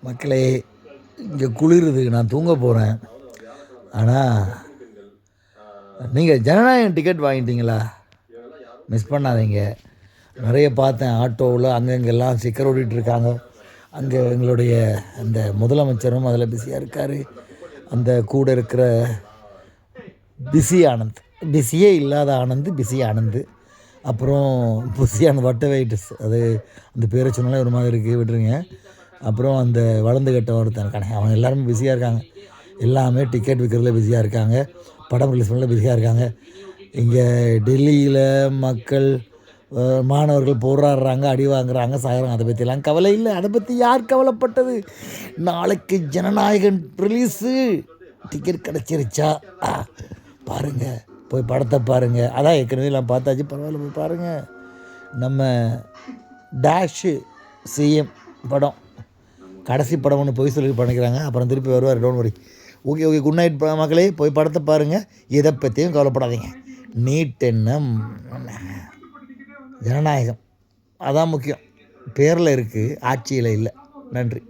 மக்களே, இங்கே குளிருது, நான் தூங்க போகிறேன். ஆனால் நீங்கள் ஜனநாயகம் டிக்கெட் வாங்கிட்டீங்களா? மிஸ் பண்ணாதீங்க. நிறைய பார்த்தேன் ஆட்டோவில் அங்கங்கெல்லாம் ஸ்டிக்கர் ஓட்டிகிட்ருக்காங்க. அங்கே எங்களுடைய அந்த முதலமைச்சரும் அதில் பிஸியாக இருக்கார். அந்த கூட இருக்கிற பிஸி ஆனந்த், பிஸியே இல்லாத ஆனந்த், பிஸி ஆனந்த். அப்புறம் புஸியான வட்ட வெயிட்டஸ், அது அந்த பேரை சொன்னாலே ஒரு மாதிரி இருக்குது, விட்டுருங்க. அப்புறம் அந்த வளர்ந்து கட்ட ஒருத்தன் இருக்கானே, அவங்க எல்லாருமே பிஸியாக இருக்காங்க. எல்லாமே டிக்கெட் விற்கிறதுல பிஸியாக இருக்காங்க, படம் ரிலீஸ் பண்ணல பிஸியாக இருக்காங்க. இங்கே டெல்லியில் மக்கள் மாணவர்கள் போராடுறாங்க, அடி வாங்குறாங்க, சாகுறாங்க. அதை பற்றிலாம் கவலை இல்லை. அதை பற்றி யார் கவலைப்பட்டது? நாளைக்கு ஜனநாயகன் ரிலீஸு, டிக்கெட் கிடச்சிருச்சா பாருங்கள், போய் படத்தை பாருங்கள். அதான் ஏற்கனவே எல்லாம் பார்த்தாச்சு, பரவாயில்ல போய் பாருங்கள். நம்ம டேஷு சிஎம் படம், கடைசி படம் ஒன்று போய் சொல்லி பண்ணிக்கிறாங்க, அப்புறம் திருப்பி வருவார், don't worry. Okay okay, good night மக்களே. போய் படத்தை பாருங்கள், எதை பற்றியும் கவலைப்படாதீங்க. நீட் என்ன, ஜனநாயகம் அதான் முக்கியம். பேரில் இருக்குது, ஆட்சியில் இல்லை. நன்றி.